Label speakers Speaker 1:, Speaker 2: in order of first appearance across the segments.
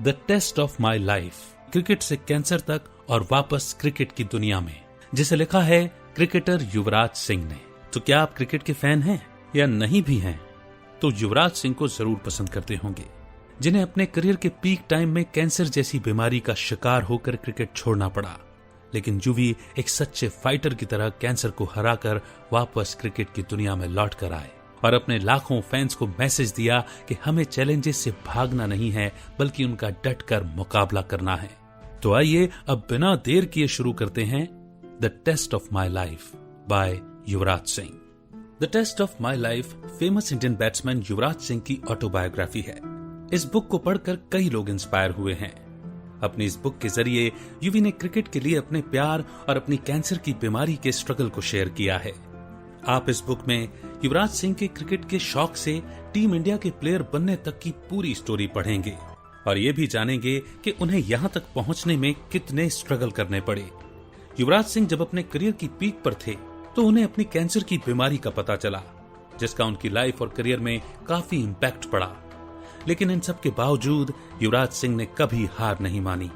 Speaker 1: The test of my life, cricket से cancer तक और वापस क्रिकेट की दुनिया में, जिसे लिखा है क्रिकेटर युवराज सिंह ने। तो क्या आप क्रिकेट के फैन हैं या नहीं भी हैं, तो युवराज सिंह को जरूर पसंद करते होंगे, जिन्हें अपने करियर के पीक टाइम में कैंसर जैसी बीमारी का शिकार होकर क्रिकेट छोड़ना पड़ा। लेकिन युवी एक सच्चे फाइटर की तरह कैंसर को हराकर वापस क्रिकेट की दुनिया में लौट कर आए और अपने लाखों फैंस को मैसेज दिया कि हमें चैलेंजेस से भागना नहीं है, बल्कि उनका डटकर मुकाबला करना है। तो आइए अब बिना देर किए शुरू करते हैं the test of my life by Yuvraj Singh. The test of my life famous Indian batsman Yuvraj Singh की ऑटोबायोग्राफी है। इस बुक को पढ़कर कई लोग इंस्पायर हुए हैं। अपनी इस बुक के जरिए युवी ने क्रिकेट के लिए अपने प्यार और अपनी कैंसर की बीमारी के स्ट्रगल को शेयर किया है। आप इस बुक में युवराज सिंह के क्रिकेट के शौक से टीम इंडिया के प्लेयर बनने तक की पूरी स्टोरी पढ़ेंगे और ये भी जानेंगे कि उन्हें यहाँ तक पहुँचने में कितने स्ट्रगल करने पड़े। युवराज सिंह जब अपने करियर की पीक पर थे तो उन्हें अपनी कैंसर की बीमारी का पता चला, जिसका उनकी लाइफ और करियर में काफी इम्पैक्ट पड़ा। लेकिन इन सब के बावजूद युवराज सिंह ने कभी हार नहीं मानी।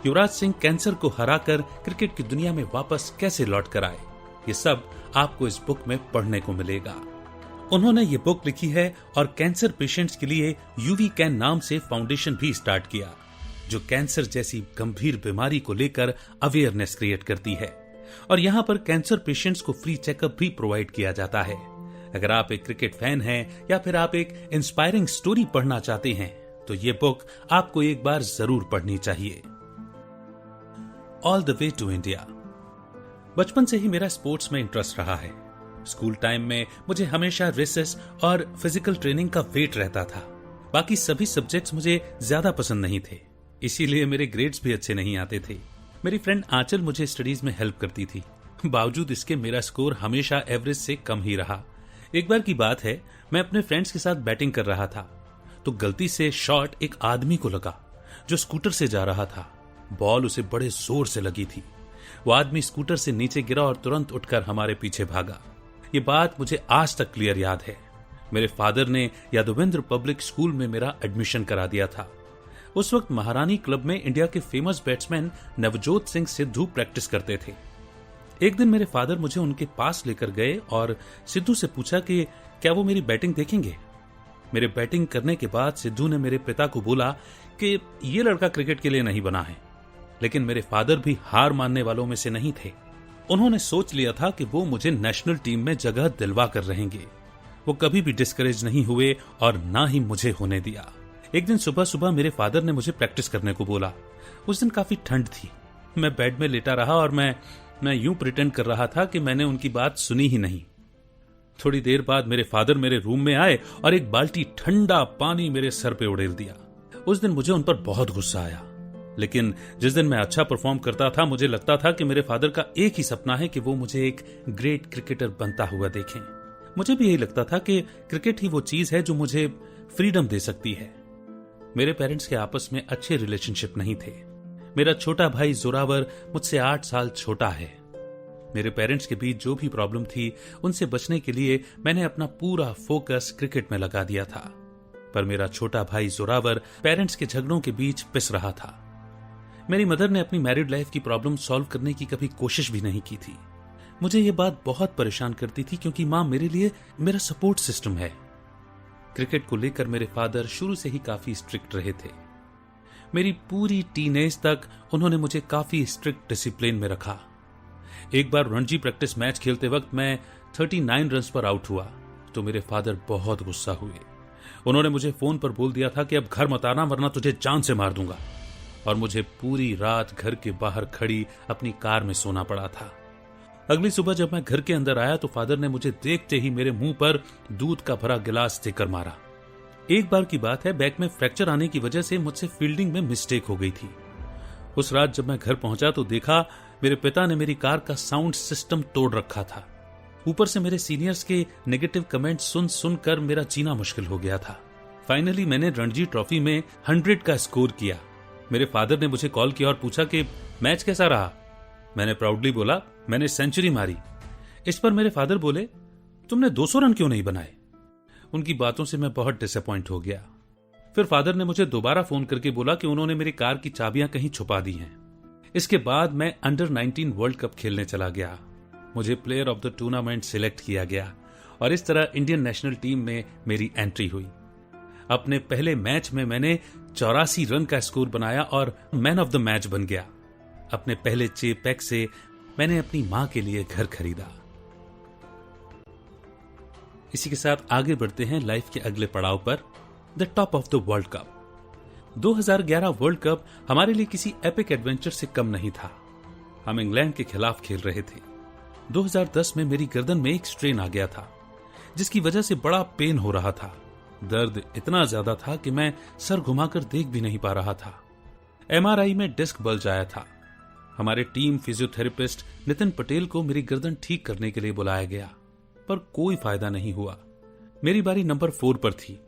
Speaker 1: युवराज सिंह कैंसर को हराकर क्रिकेट की दुनिया में वापस कैसे लौट कर आए, ये सब आपको इस बुक में पढ़ने को मिलेगा। उन्होंने ये बुक लिखी है और कैंसर पेशेंट्स के लिए यूवी कैन नाम से फाउंडेशन भी स्टार्ट किया, जो कैंसर जैसी गंभीर बीमारी को लेकर अवेयरनेस क्रिएट करती है। और यहाँ पर कैंसर पेशेंट्स को फ्री चेकअप भी प्रोवाइड किया जाता है। अगर आप एक क्रिकेट फैन हैं या फिर आप एक इंस्पायरिंग स्टोरी पढ़ना चाहते हैं, तो ये बुक आपको एक बार जरूर पढ़नी चाहिए। All the way to India. बचपन से ही मेरा स्पोर्ट्स में इंटरेस्ट रहा है। स्कूल टाइम में मुझे हमेशा रेसेस और फिजिकल ट्रेनिंग का वेट रहता था। बाकी सभी सब्जेक्ट्स मुझे ज्यादा पसंद नहीं थे, इसीलिए मेरे ग्रेड्स भी अच्छे नहीं आते थे। मेरी फ्रेंड आंचल मुझे स्टडीज में हेल्प करती थी। बावजूद इसके मेरा स्कोर हमेशा एवरेज से कम ही रहा। एक बार की बात है, मैं अपने फ्रेंड्स के साथ बैटिंग कर रहा था तो गलती से शॉट एक आदमी को लगा जो स्कूटर से जा रहा था। बॉल उसे बड़े जोर से लगी थी। वो आदमी स्कूटर से नीचे गिरा और तुरंत उठकर हमारे पीछे भागा। ये बात मुझे आज तक क्लियर याद है। मेरे फादर ने यादवेंद्र पब्लिक स्कूल में मेरा एडमिशन करा दिया था। उस वक्त महारानी क्लब में इंडिया के famous batsman Navjot Singh Sidhu practice करते थे। एक दिन मेरे फादर मुझे उनके पास लेकर गए और सिद्धू से पूछा कि क्या वो मेरी बैटिंग देखेंगे। मेरे बैटिंग करने के बाद सिद्धू ने मेरे पिता को बोला कि ये लड़का क्रिकेट के लिए नहीं बना है। लेकिन मेरे फादर भी हार मानने वालों में से नहीं थे। उन्होंने सोच लिया था कि वो मुझे नेशनल टीम में जगह दिलवा कर रहेंगे। वो कभी भी डिस्करेज नहीं हुए और ना ही मुझे होने दिया। एक दिन सुबह सुबह मेरे फादर ने मुझे प्रैक्टिस करने को बोला। उस दिन काफी ठंड थी। मैं बेड में लेटा रहा और मैं यूं प्रिटेंड कर रहा था कि मैंने उनकी बात सुनी ही नहीं। थोड़ी देर बाद मेरे फादर मेरे रूम में आए और एक बाल्टी ठंडा पानी मेरे सर पे उड़ेल दिया। उस दिन मुझे उन पर बहुत गुस्सा आया। लेकिन जिस दिन मैं अच्छा परफॉर्म करता था, मुझे लगता था कि मेरे फादर का एक ही सपना है कि वो मुझे एक ग्रेट क्रिकेटर बनता हुआ देखें। मुझे भी यही लगता था कि क्रिकेट ही वो चीज है जो मुझे फ्रीडम दे सकती है। मेरे पेरेंट्स के आपस में अच्छे रिलेशनशिप नहीं थे। मेरा छोटा भाई जोरावर मुझसे 8 साल छोटा है। मेरे पेरेंट्स के बीच जो भी प्रॉब्लम थी, उनसे बचने के लिए मैंने अपना पूरा फोकस क्रिकेट में लगा दिया था। पर मेरा छोटा भाई जोरावर पेरेंट्स के झगड़ों के बीच पिस रहा था। मेरी मदर ने अपनी मैरिड लाइफ की प्रॉब्लम सॉल्व करने की कभी कोशिश भी नहीं की थी। मुझे ये बात बहुत परेशान करती थी क्योंकि माँ मेरे लिए मेरा सपोर्ट सिस्टम है। क्रिकेट को लेकर मेरे फादर शुरू से ही काफी स्ट्रिक्ट रहे थे। मेरी पूरी टीनेज तक उन्होंने मुझे काफी स्ट्रिक्ट डिसिप्लिन में रखा। एक बार रणजी प्रैक्टिस मैच खेलते वक्त मैं 39 रन्स पर आउट हुआ तो मेरे फादर बहुत गुस्सा हुए। उन्होंने मुझे फोन पर बोल दिया था कि अब घर मत आना वरना तुझे जान से मार दूंगा। और मुझे पूरी रात घर के बाहर खड़ी अपनी कार में सोना पड़ा था। अगली सुबह जब मैं घर के अंदर आया तो फादर ने मुझे देखते ही मेरे मुंह पर दूध का भरा गिलास देकर मारा। एक बार की बात है, बैक में फ्रैक्चर आने की वजह से मुझसे फील्डिंग में मिस्टेक हो गई थी। उस रात जब मैं घर पहुंचा तो देखा मेरे पिता ने मेरी कार का साउंड सिस्टम तोड़ रखा था। ऊपर से मेरे सीनियर्स के नेगेटिव कमेंट सुन सुनकर मेरा जीना मुश्किल हो गया था। फाइनली मैंने रणजी ट्रॉफी में 100 का स्कोर किया। मेरे फादर ने मुझे कॉल किया और पूछा कि मैच कैसा रहा। मैंने प्राउडली बोला मैंने सेंचुरी मारी। इस पर मेरे फादर बोले तुमने 200 रन क्यों नहीं बनाए। उनकी बातों से मैं बहुत डिसअपॉइंट हो गया। फिर फादर ने मुझे दोबारा फोन करके बोला कि उन्होंने मेरी कार की चाबियां कहीं छुपा दी हैं। इसके बाद मैं अंडर 19 वर्ल्ड कप खेलने चला गया। मुझे player of the tournament select किया गया और इस तरह इंडियन नेशनल टीम में मेरी एंट्री हुई। अपने पहले मैच में मैंने 84 रन का स्कोर बनाया और मैन ऑफ द मैच बन गया। अपने पहले चेक से मैंने अपनी मां के लिए घर खरीदा। इसी के साथ आगे बढ़ते हैं लाइफ के अगले पड़ाव पर, the top of the world cup. 2011 world cup हमारे लिए किसी एपिक एडवेंचर से कम नहीं था। हम इंग्लैंड के खिलाफ खेल रहे थे। 2010 में मेरी गर्दन में एक स्ट्रेन आ गया था, जिसकी वजह से बड़ा पेन हो रहा था। दर्द इतना ज्यादा था कि मैं सर घुमाकर देख भी नहीं पा रहा था। MRI में डिस्क बल्ज आया था। हमारे टीम फिजियोथेरेपिस्ट नितिन पटेल को मेरी गर्दन ठीक करने के लिए बुलाया गया, पर कोई फायदा नहीं हुआ। मेरी बारी नंबर 4 पर थी।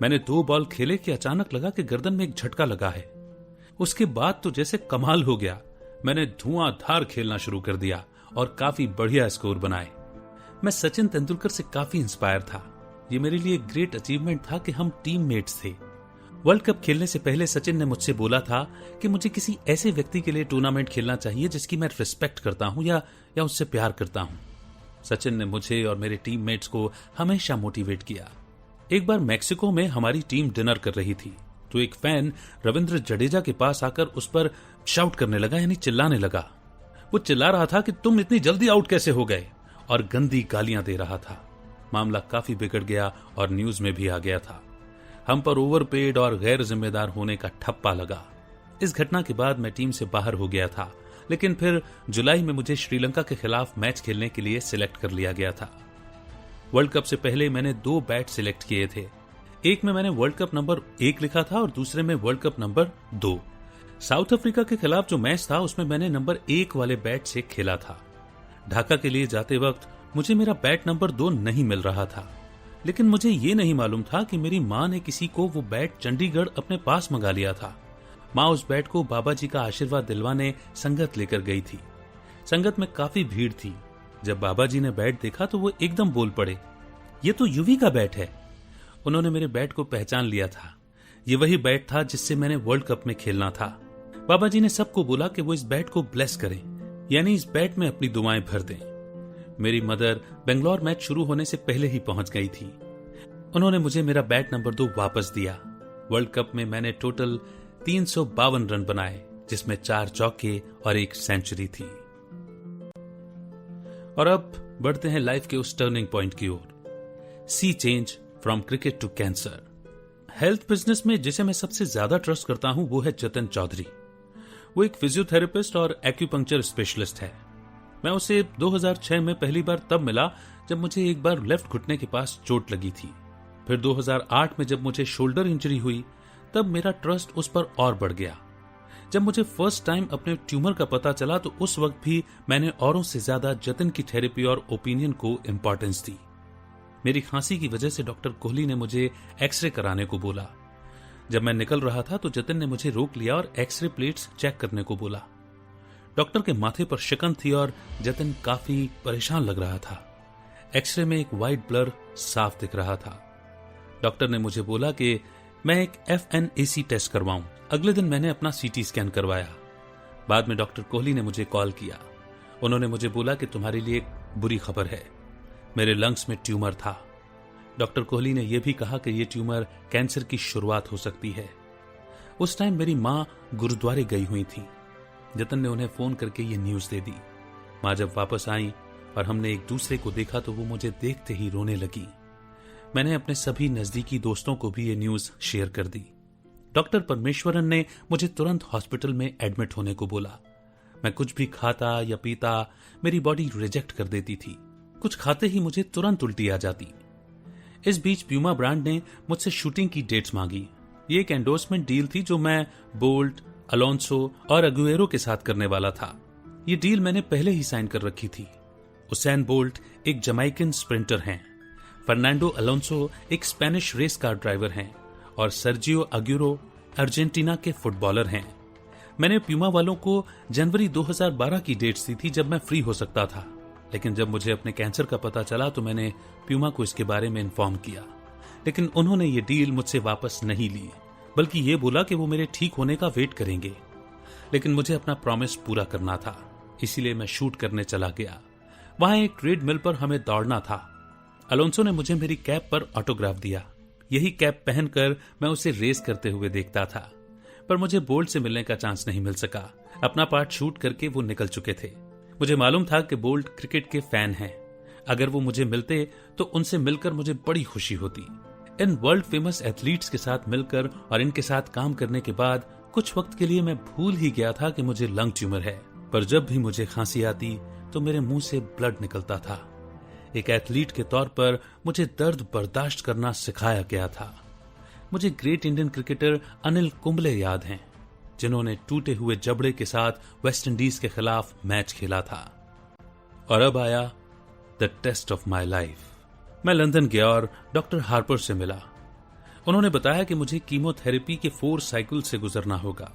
Speaker 1: मैंने 2 बॉल खेले कि अचानक लगा कि गर्दन में एक झटका लगा है। उसके बाद तो जैसे कमाल हो गया। मैंने धुआंधार खेलना शुरू कर दिया और काफी बढ़िया स्कोर बनाए। मैं सचिन तेंदुलकर से काफी इंस्पायर था। ये मेरे लिए एक ग्रेट अचीवमेंट था कि हम टीममेट्स थे। वर्ल्ड कप खेलने से पहले सचिन ने मुझसे बोला था कि मुझे किसी ऐसे व्यक्ति के लिए टूर्नामेंट खेलना चाहिए जिसकी मैं रिस्पेक्ट करता हूं या उससे प्यार करता हूं। सचिन ने मुझे और मेरे टीममेट्स को हमेशा मोटिवेट किया। एक बार मैक्सिको में हमारी टीम डिनर कर रही थी तो एक फैन रविंद्र जडेजा के पास आकर उस पर शाउट करने लगा, यानी चिल्लाने लगा। वो चिल्ला रहा था कि तुम इतनी जल्दी आउट कैसे हो गए, और गंदी गालियां दे रहा था। मामला काफी बिगड़ गया और न्यूज में भी आ गया था। हम पर ओवरपेड और गैर जिम्मेदार होने का ठप्पा लगा। इस घटना के बाद मैं टीम से बाहर हो गया था, लेकिन फिर जुलाई में मुझे श्रीलंका के खिलाफ मैच खेलने के लिए सिलेक्ट कर लिया गया था। वर्ल्ड कप से पहले मैंने 2 बैट सिलेक्ट किए थे। एक में मैंने वर्ल्ड कप नंबर 1 लिखा था और दूसरे में world cup number 2। South Africa के खिलाफ जो मैच था उसमें मैंने नंबर 1 वाले बैट से खेला था। ढाका के लिए जाते वक्त मुझे मेरा बैट नंबर 2 नहीं मिल रहा था, लेकिन मुझे ये नहीं मालूम था कि मेरी मां ने किसी को वो बैट चंडीगढ़ अपने पास मंगा लिया था। मां उस बैट को बाबा जी का आशीर्वाद दिलवाने संगत लेकर गई थी। संगत में काफी भीड़ थी। जब बाबा जी ने बैट देखा तो वो एकदम बोल पड़े, ये तो युवी का बैट है। उन्होंने मेरे बैट को पहचान लिया था। ये वही बैट था जिससे मैंने वर्ल्ड कप में खेलना था। बाबा जी ने सबको बोला कि वो इस बैट को ब्लेस करें, यानी इस बैट में अपनी दुआएं भर दें। मेरी मदर बेंगलोर मैच शुरू होने से पहले ही पहुंच गई थी। उन्होंने मुझे मेरा बैट नंबर 2 वापस दिया। वर्ल्ड कप में मैंने टोटल 352 रन बनाए, जिसमें 4 चौके और 1 सेंचुरी थी। और अब बढ़ते हैं लाइफ के उस टर्निंग पॉइंट की ओर, see change from cricket to cancer. Health business में जिसे मैं सबसे ज्यादा ट्रस्ट करता हूं वो है जतिन चौधरी। वो एक फिजियोथेरेपिस्ट और एक्यूपंक्चर स्पेशलिस्ट है। मैं उसे 2006 में पहली बार तब मिला जब मुझे एक बार लेफ्ट घुटने के पास चोट लगी थी। फिर 2008 में जब मुझे शोल्डर इंजरी हुई तब मेरा ट्रस्ट उस पर और बढ़ गया। जब मुझे फर्स्ट टाइम अपने ट्यूमर का पता चला तो उस वक्त भी मैंने औरों से ज्यादा जतिन की थेरेपी और ओपिनियन को इंपॉर्टेंस दी। मेरी खांसी की वजह से डॉक्टर कोहली ने मुझे एक्सरे कराने को बोला। जब मैं निकल रहा था तो जतिन ने मुझे रोक लिया और एक्सरे प्लेट्स चेक करने को बोला। डॉक्टर के माथे पर शिकन थी और जतिन काफी परेशान लग रहा था। एक्सरे में एक वाइट ब्लर साफ दिख रहा था। डॉक्टर ने मुझे बोला कि मैं एक FNAC टेस्ट करवाऊं। अगले दिन मैंने अपना CT स्कैन करवाया। बाद में डॉक्टर कोहली ने मुझे कॉल किया। उन्होंने मुझे बोला कि तुम्हारे लिए एक बुरी खबर है, मेरे लंग्स में ट्यूमर था। डॉक्टर कोहली ने यह भी कहा कि यह ट्यूमर कैंसर की शुरुआत हो सकती है। उस टाइम मेरी मां गुरुद्वारे गई हुई थी। जतिन ने उन्हें फोन करके ये न्यूज दे दी। मां जब वापस आई और हमने एक दूसरे को देखा तो वो मुझे देखते ही रोने लगी। मैंने अपने सभी नजदीकी दोस्तों को भी ये न्यूज शेयर कर दी। डॉक्टर परमेश्वरन ने मुझे तुरंत हॉस्पिटल में एडमिट होने को बोला। मैं कुछ भी खाता या पीता मेरी बॉडी रिजेक्ट कर देती थी। कुछ खाते ही मुझे तुरंत उल्टी आ जाती। इस बीच प्यूमा ब्रांड ने मुझसे शूटिंग की डेट्स मांगी। ये एक एंडोर्समेंट डील थी जो मैं बोल्ट, अलोंसो और अगुएरो के साथ करने वाला था। ये डील मैंने पहले ही साइन कर रखी थी। उसेन बोल्ट एक जमाइकन स्प्रिंटर हैं, फर्नांडो अलोंसो एक स्पेनिश रेस कार ड्राइवर हैं और सर्जियो अग्यूरो अर्जेंटीना के फुटबॉलर हैं। मैंने प्यूमा वालों को जनवरी 2012 की डेट्स दी थी जब मैं फ्री हो सकता था, लेकिन जब मुझे अपने कैंसर का पता चला तो मैंने प्यूमा को इसके बारे में इन्फॉर्म किया, लेकिन उन्होंने ये डील मुझसे वापस नहीं ली। बल्कि ये बोला कि वो मेरे ठीक होने का वेट करेंगे। लेकिन मुझे अपना प्रॉमिस पूरा करना था, इसीलिए मैं शूट करने चला गया। वहां एक ट्रेडमिल पर हमें दौड़ना था। अलोंसो ने मुझे मेरी कैप पर ऑटोग्राफ दिया। यही कैप पहनकर मैं उसे रेस करते हुए देखता था, पर मुझे बोल्ट से मिलने का चांस नहीं मिल सका। अपना पार्ट शूट करके वो निकल चुके थे। मुझे मालूम था कि बोल्ट क्रिकेट के फैन हैं। अगर वो मुझे मिलते तो उनसे मिलकर मुझे बड़ी खुशी होती। इन वर्ल्ड फेमस एथलीट्स के साथ मिलकर और इनके साथ काम करने के बाद कुछ वक्त के लिए मैं भूल ही गया था कि मुझे लंग ट्यूमर है। पर जब भी मुझे खांसी आती तो मेरे मुंह से ब्लड निकलता था। एक एथलीट के तौर पर मुझे दर्द बर्दाश्त करना सिखाया गया था। मुझे great Indian cricketer Anil Kumble याद हैं, जिन्होंने टूटे हुए जबड़े के साथ वेस्ट इंडीज के खिलाफ मैच खेला था। और अब आया the test of my life. मैं लंदन गया और डॉक्टर हार्पर से मिला। उन्होंने बताया कि मुझे कीमोथेरेपी के 4 साइकिल से गुजरना होगा।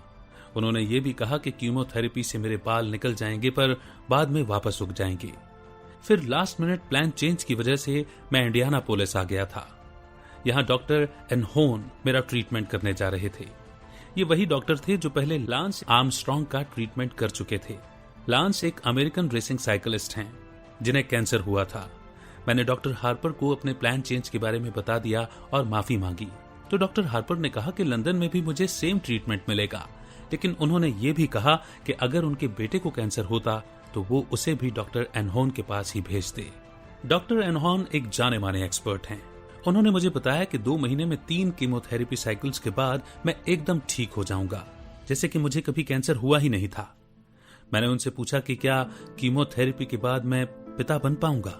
Speaker 1: उन्होंने ये भी कहा कि कीमोथेरेपी से मेरे बाल निकल जाएंगे, पर बाद में वापस उग जाएंगे। फिर लास्ट मिनट प्लान चेंज की वजह से मैं इंडियानापोलिस आ गया था। यहां डॉक्टर एनहोन मेरा ट्रीटमेंट करने जा रहे थे। ये वही डॉक्टर थे जो पहले लांस आर्मस्ट्रॉन्ग का ट्रीटमेंट कर चुके थे। लांस एक अमेरिकन रेसिंग साइकिलिस्ट हैं जिन्हें कैंसर हुआ था। मैंने डॉक्टर हार्पर को अपने प्लान चेंज के बारे में बता दिया और माफी मांगी। तो डॉक्टर हार्पर ने कहा कि लंदन में भी मुझे सेम ट्रीटमेंट मिलेगा, लेकिन उन्होंने ये भी कहा कि अगर उनके बेटे को कैंसर होता तो वो उसे भी डॉक्टर एनहोन के पास ही भेजते। डॉक्टर एनहोन एक जाने माने एक्सपर्ट हैं। उन्होंने मुझे बताया कि 2 महीने में 3 कीमोथेरेपी साइकिल्स के बाद मैं एकदम ठीक हो जाऊंगा, जैसे कि मुझे कभी कैंसर हुआ ही नहीं था। मैंने उनसे पूछा कि क्या कीमोथेरेपी के बाद मैं पिता बन पाऊंगा,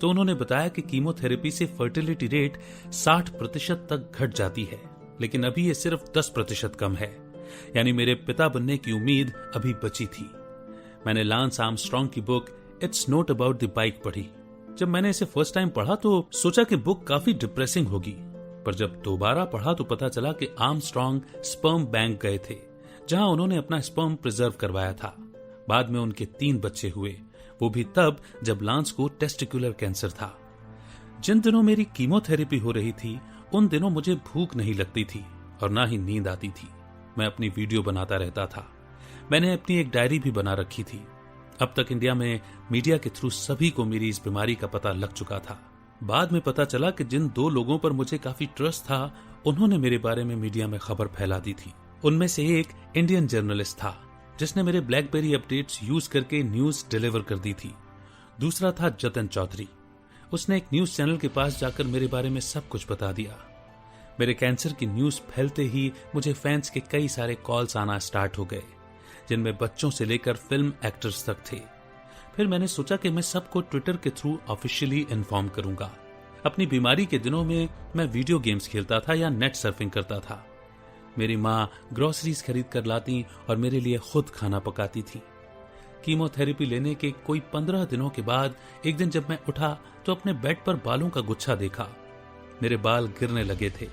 Speaker 1: तो उन्होंने बताया कि कीमोथेरेपी से फर्टिलिटी रेट 60% तक घट जाती है, लेकिन अभी ये सिर्फ 10% कम है। यानी मेरे पिता बनने की उम्मीद अभी बची थी। मैंने लांस आर्मस्ट्रॉन्ग की book it's not about the bike पढ़ी। जब मैंने इसे फर्स्ट टाइम पढ़ा तो सोचा कि बुक काफी डिप्रेसिंग होगी, पर जब दोबारा पढ़ा तो पता चला कि आर्मस्ट्रॉन्ग स्पर्म बैंक गए थे, जहां उन्होंने अपना स्पर्म प्रिजर्व करवाया था। बाद में उनके 3 बच्चे हुए, वो भी तब जब लांस को टेस्टिकुलर कैंसर था। जिन दिनों मेरी कीमोथेरेपी हो रही थी उन दिनों मुझे भूख नहीं लगती थी और ना ही नींद आती थी। मैं अपनी वीडियो बनाता रहता था। मैंने अपनी एक डायरी भी बना रखी थी। अब तक इंडिया में मीडिया के थ्रू सभी को मेरी इस बीमारी का पता लग चुका था। बाद में पता चला कि जिन 2 लोगों पर मुझे काफी ट्रस्ट था, उन्होंने मेरे बारे में मीडिया में खबर फैला दी थी। उनमें से एक इंडियन जर्नलिस्ट था जिसने मेरे ब्लैकबेरी अपडेट्स यूज करके न्यूज डिलीवर कर दी थी। दूसरा था जतन चौधरी। उसने एक न्यूज चैनल के पास जाकर मेरे बारे में सब कुछ बता दिया। मेरे कैंसर की न्यूज फैलते ही मुझे फैंस के कई सारे कॉल्स आना स्टार्ट हो गए, जिनमें बच्चों से लेकर फिल्म एक्टर्स तक थे। फिर मैंने सोचा कि मैं सबको ट्विटर के थ्रू ऑफिशियली इन्फॉर्म करूंगा। अपनी बीमारी के दिनों में मैं वीडियो गेम्स खेलता था या नेट सर्फिंग करता था। मेरी माँ ग्रोसरीज खरीद कर लाती और मेरे लिए खुद खाना पकाती थी। कीमोथेरेपी लेने के कोई 15 दिनों के बाद एक दिन जब मैं उठा तो अपने बेड पर बालों का गुच्छा देखा। मेरे बाल गिरने लगे थे।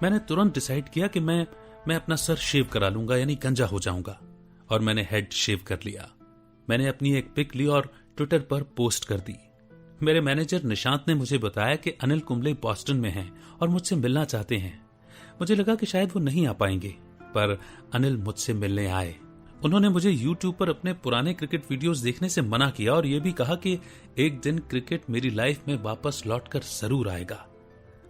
Speaker 1: मैंने तुरंत डिसाइड किया कि मैं अपना सर शेव करा लूंगा, यानी गंजा हो जाऊंगा, और मैंने हेड शेव कर लिया। मैंने अपनी एक पिक ली और ट्विटर पर पोस्ट कर दी। मेरे मैनेजर निशांत ने मुझे बताया कि अनिल कुंबले बॉस्टन में हैं और मुझसे मिलना चाहते हैं। मुझे लगा कि शायद वो नहीं आ पाएंगे, पर अनिल मुझसे मिलने आए। उन्होंने मुझे YouTube पर अपने पुराने क्रिकेट वीडियोस देखने से मना किया और ये भी कहा कि एक दिन क्रिकेट मेरी लाइफ में वापस लौटकर जरूर आएगा।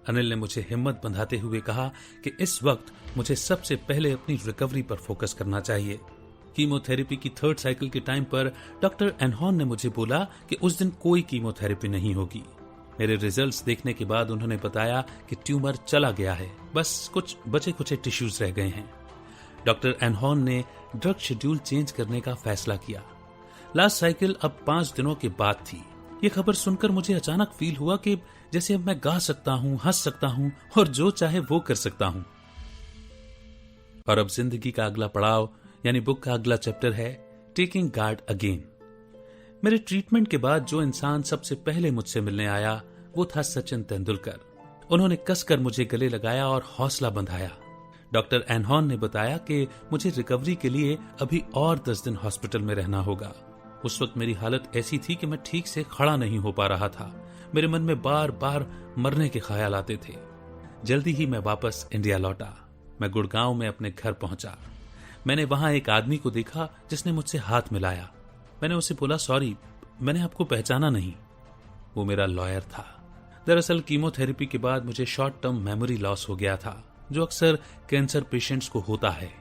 Speaker 1: अनिल ने मुझे हिम्मत बंधाते हुए कहा कि इस वक्त मुझे सबसे पहले अपनी रिकवरी पर फोकस करना चाहिए। कीमोथेरेपी की 3rd साइकिल के टाइम पर डॉक्टर एनहॉन ने मुझे बोला कि उस दिन कोई कीमोथेरेपी नहीं होगी। मेरे रिजल्ट्स देखने के बाद उन्होंने बताया कि ट्यूमर चला गया है, बस कुछ बचे कुचे टिश्यूज रह गए हैं। डॉक्टर एनहॉन ने ड्रग शेड्यूल चेंज करने का फैसला किया। लास्ट साइकिल अब 5 दिनों के बाद थी। ये खबर सुनकर मुझे अचानक फील हुआ कि जैसे अब मैं गा सकता हूँ, हंस सकता हूँ और जो चाहे वो कर सकता हूँ। और अब जिंदगी का अगला पड़ाव यानी बुक का अगला चैप्टर है टेकिंग गॉड अगेन। मेरे ट्रीटमेंट के बाद जो इंसान सबसे पहले मुझसे मिलने आया वो था सचिन तेंदुलकर। उन्होंने कसकर मुझे गले लगाया और हौसला बंधाया। डॉक्टर एनहॉन ने बताया कि मुझे रिकवरी के लिए अभी और 10 दिन हॉस्पिटल में रहना होगा। उस वक्त मेरी हालत ऐसी थी कि मैं ठीक से खड़ा नहीं हो पा रहा था। मेरे मन में बार बार मरने के ख्याल आते थे। जल्दी ही मैं वापस इंडिया लौटा। मैं गुड़गांव में अपने घर पहुंचा। मैंने वहां एक आदमी को देखा जिसने मुझसे हाथ मिलाया। मैंने उसे बोला, सॉरी, मैंने आपको पहचाना नहीं। वो मेरा लॉयर था। दरअसल कीमोथेरेपी के बाद मुझे शॉर्ट टर्म मेमोरी लॉस हो गया था, जो अक्सर कैंसर पेशेंट्स को होता है।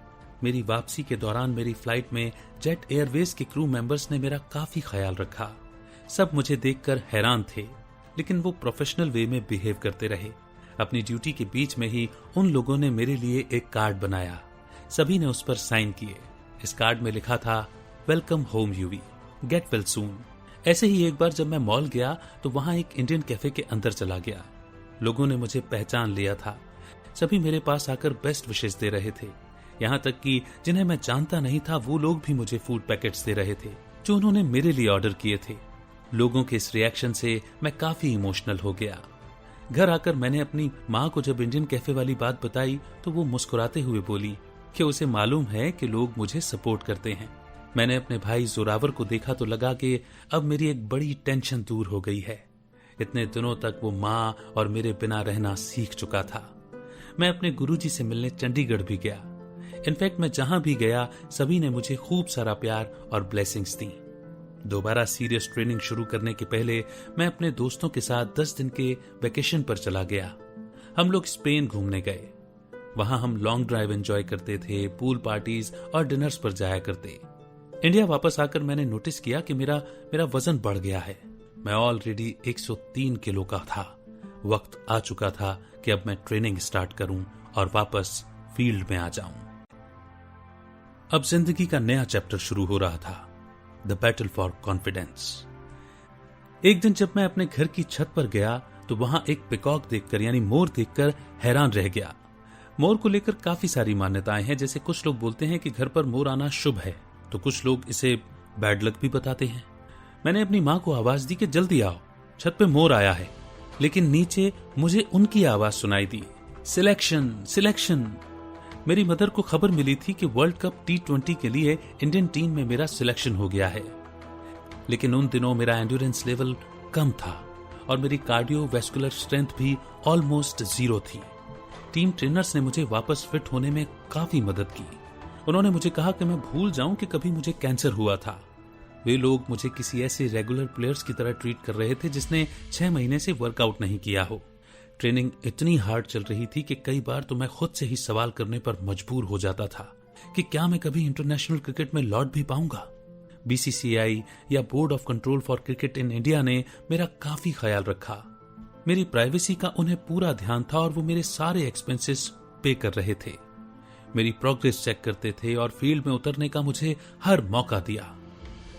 Speaker 1: मेरी वापसी के दौरान मेरी फ्लाइट में जेट एयरवेज के क्रू मेंबर्स ने मेरा काफी ख्याल रखा। सब मुझे देखकर हैरान थे, लेकिन वो प्रोफेशनल वे में बिहेव करते रहे। अपनी ड्यूटी के बीच में ही उन लोगों ने मेरे लिए एक कार्ड बनाया। सभी ने उस पर साइन किए। इस कार्ड में लिखा था, welcome home UV, get well soon. ऐसे ही एक बार जब मैं मॉल गया तो वहां एक इंडियन कैफे के अंदर चला गया। लोगों ने मुझे पहचान लिया था। सभी मेरे पास आकर बेस्ट विशेस दे रहे थे। यहाँ तक कि जिन्हें मैं जानता नहीं था वो लोग भी मुझे फूड पैकेट्स दे रहे थे जो उन्होंने मेरे लिए ऑर्डर किए थे। लोगों के इस रिएक्शन से मैं काफी इमोशनल हो गया। घर आकर मैंने अपनी माँ को जब इंडियन कैफे वाली बात बताई तो वो मुस्कुराते हुए बोली कि उसे मालूम है कि लोग मुझे सपोर्ट करते हैं। मैंने अपने भाई जोरावर को देखा तो लगा कि अब मेरी एक बड़ी टेंशन दूर हो गई है। इतने दिनों तक वो माँ और मेरे बिना रहना सीख चुका था। मैं अपने गुरुजी से मिलने चंडीगढ़ भी गया। इनफैक्ट मैं जहां भी गया सभी ने मुझे खूब सारा प्यार और ब्लेसिंग्स दी। दोबारा सीरियस ट्रेनिंग शुरू करने के पहले मैं अपने दोस्तों के साथ 10 दिन के वेकेशन पर चला गया। हम लोग स्पेन घूमने गए। वहां हम लॉन्ग ड्राइव एंजॉय करते थे, पूल पार्टीज और डिनर्स पर जाया करते। इंडिया वापस आकर मैंने नोटिस किया कि मेरा वजन बढ़ गया है। मैं ऑलरेडी 103 किलो का था। वक्त आ चुका था कि अब मैं ट्रेनिंग स्टार्ट करूं और वापस फील्ड में आ जाऊं। अब जिंदगी का नया चैप्टर शुरू हो रहा था, द बैटल फॉर कॉन्फिडेंस। एक दिन जब मैं अपने घर की छत पर गया तो वहां एक पिकॉक देखकर, यानी मोर देखकर हैरान रह गया। मोर को लेकर काफी सारी मान्यताएं हैं। जैसे कुछ लोग बोलते हैं कि घर पर मोर आना शुभ है, तो कुछ लोग इसे बैड लक भी बताते हैं। मैंने अपनी माँ को आवाज दी कि जल्दी आओ, छत पे मोर आया है। लेकिन नीचे मुझे उनकी आवाज सुनाई दी, सिलेक्शन सिलेक्शन। मेरी मदर को खबर मिली थी कि वर्ल्ड कप T20 के लिए इंडियन टीम में मेरा सिलेक्शन हो गया है। लेकिन उन दिनों मेरा एंड्योरेंस लेवल कम था और मेरी कार्डियोवैस्कुलर स्ट्रेंथ भी ऑलमोस्ट 0 थी। टीम ट्रेनर्स ने मुझे वापस फिट होने में काफी मदद की। उन्होंने मुझे कहा कि मैं भूल जाऊं कि कभी मुझे कैंसर हुआ था। वे लोग मुझे किसी ऐसे रेगुलर प्लेयर्स की तरह ट्रीट कर रहे थे जिसने 6 महीने से वर्कआउट नहीं किया हो। ट्रेनिंग इतनी हार्ड चल रही थी कि कई बार तो मैं खुद से ही सवाल करने पर मजबूर हो जाता था कि क्या मैं कभी इंटरनेशनल क्रिकेट में लौट भी पाऊंगा। BCCI या board of control for cricket in India ने मेरा काफी ख्याल रखा। मेरी प्राइवेसी का उन्हें पूरा ध्यान था और वो मेरे सारे एक्सपेंसेस पे कर रहे थे। मेरी प्रोग्रेस चेक करते थे और फील्ड में उतरने का मुझे हर मौका दिया।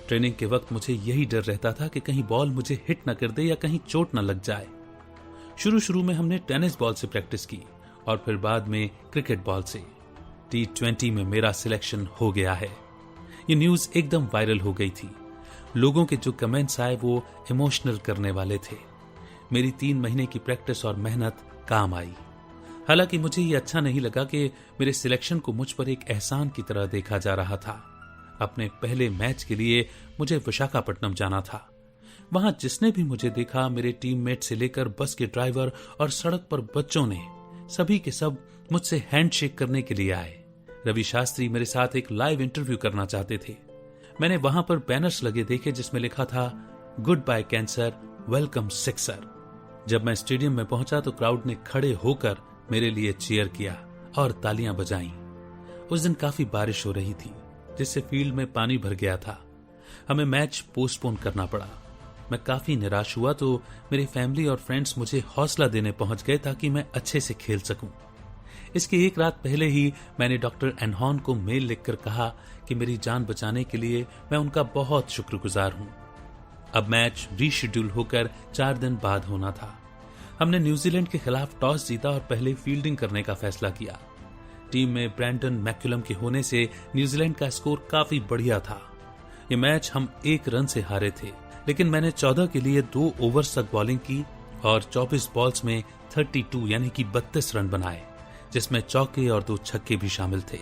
Speaker 1: ट्रेनिंग के वक्त मुझे यही डर रहता था कि कहीं बॉल मुझे हिट न कर दे या कहीं चोट न लग जाए। शुरू में हमने टेनिस बॉल से प्रैक्टिस की और फिर बाद में क्रिकेट बॉल से। T20 में मेरा सिलेक्शन हो गया है। ये न्यूज एकदम वायरल हो गई थी। लोगों के जो कमेंट्स आए वो इमोशनल करने वाले थे। मेरी 3 महीने की प्रैक्टिस और मेहनत काम आई। हालांकि मुझे ये अच्छा नहीं लगा कि मेरे सिलेक्शन को मुझ पर एक एहसान की तरह देखा जा रहा था। अपने पहले मैच के लिए मुझे विशाखापट्टनम जाना था। वहां जिसने भी मुझे देखा, मेरे टीममेट से लेकर बस के ड्राइवर और सड़क पर बच्चों ने, सभी के सब मुझसे हैंडशेक करने के लिए आए। रवि शास्त्री मेरे साथ एक लाइव इंटरव्यू करना चाहते थे। मैंने वहां पर बैनर्स लगे देखे जिसमें लिखा था, goodbye cancer, welcome sixer. जब मैं स्टेडियम में पहुंचा तो क्राउड ने खड़े होकर मेरे लिए चीयर किया और तालियां बजाईं। उस दिन काफी बारिश हो रही थी जिससे फील्ड में पानी भर गया था। हमें मैच पोस्टपोन करना पड़ा। मैं काफी निराश हुआ तो मेरी फैमिली और फ्रेंड्स मुझे हौसला देने पहुंच गए ताकि मैं अच्छे से खेल सकूं। इसके एक रात पहले ही मैंने डॉक्टर एनहॉन को मेल लिखकर कहा कि मेरी जान बचाने के लिए मैं उनका बहुत शुक्रगुजार हूं। अब मैच रीशेड्यूल होकर 4 दिन बाद होना था। हमने न्यूजीलैंड के खिलाफ टॉस जीता और पहले फील्डिंग करने का फैसला किया। टीम में ब्रैंडन मैक्यूलम के होने से न्यूजीलैंड का स्कोर काफी बढ़िया था। ये मैच हम 1 रन से हारे थे, लेकिन मैंने 14 के लिए 2 ओवर्स तक बॉलिंग की और 24 बॉल्स में 32 यानी कि 32 रन बनाए, जिसमें चौके और 2 छक्के भी शामिल थे।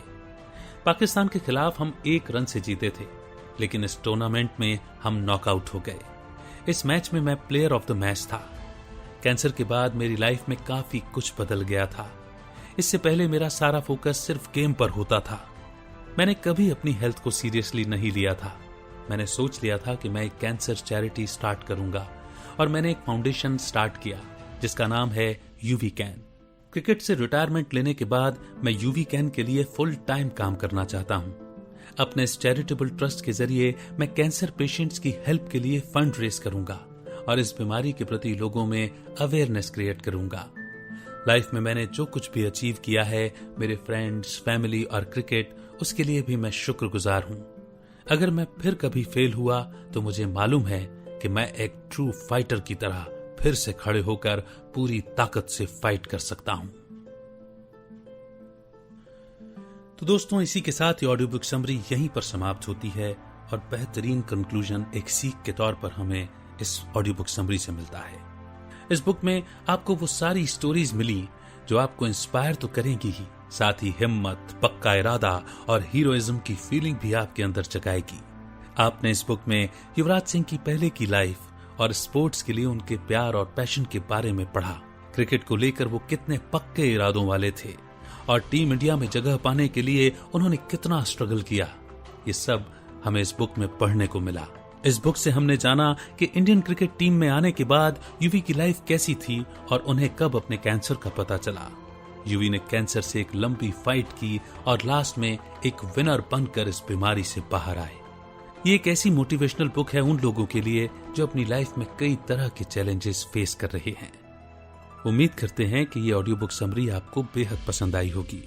Speaker 1: पाकिस्तान के खिलाफ हम 1 रन से जीते थे, लेकिन इस टूर्नामेंट में हम नॉकआउट हो गए। इस मैच में मैं प्लेयर ऑफ द मैच था। कैंसर के बाद मेरी लाइफ में काफी कुछ बदल गया था। इससे पहले मेरा सारा फोकस सिर्फ गेम पर होता था। मैंने कभी अपनी हेल्थ को सीरियसली नहीं लिया था। मैंने सोच लिया था कि मैं एक कैंसर चैरिटी स्टार्ट करूंगा और मैंने एक फाउंडेशन स्टार्ट किया जिसका नाम है यूवी कैन। क्रिकेट से रिटायरमेंट लेने के बाद मैं यूवी कैन के लिए फुल टाइम काम करना चाहता हूं। अपने इस चैरिटेबल ट्रस्ट के जरिए मैं कैंसर पेशेंट्स की हेल्प के लिए फंड रेज करूंगा और इस बीमारी के प्रति लोगों में अवेयरनेस क्रिएट करूंगा। लाइफ में मैंने जो कुछ भी अचीव किया है, मेरे फ्रेंड्स, फैमिली और क्रिकेट, उसके लिए भी मैं शुक्रगुजार हूं। अगर मैं फिर कभी फेल हुआ तो मुझे मालूम है कि मैं एक ट्रू फाइटर की तरह फिर से खड़े होकर पूरी ताकत से फाइट कर सकता हूं। तो दोस्तों, इसी के साथ ये ऑडियो बुक समरी यहीं पर समाप्त होती है और बेहतरीन कंक्लूजन एक सीख के तौर पर हमें इस ऑडियो बुक समरी से मिलता है। इस बुक में आपको वो सारी स्टोरीज मिली जो आपको इंस्पायर तो करेंगी ही, साथ ही हिम्मत, पक्का इरादा और हीरोइज्म की फीलिंग भी आपके अंदर जगाएगी। आपने इस बुक में युवराज सिंह की पहले की लाइफ और स्पोर्ट्स के लिए उनके प्यार और पैशन के बारे में पढ़ा। क्रिकेट को लेकर वो कितने पक्के इरादों वाले थे और टीम इंडिया में जगह पाने के लिए उन्होंने कितना स्ट्रगल किया। ये सब हमें इस बुक में पढ़ने को मिला। इस बुक से हमने जाना कि इंडियन क्रिकेट टीम में आने के बाद यूवी की लाइफ कैसी थी और उन्हें कब अपने कैंसर का पता चला। यूवी ने कैंसर से एक लंबी फाइट की और लास्ट में एक विनर बनकर इस बीमारी से बाहर आए। ये एक ऐसी मोटिवेशनल बुक है उन लोगों के लिए जो अपनी लाइफ में कई तरह के चैलेंजेस फेस कर रहे हैं। उम्मीद करते हैं कि ये ऑडियो बुक समरी आपको बेहद पसंद आई होगी।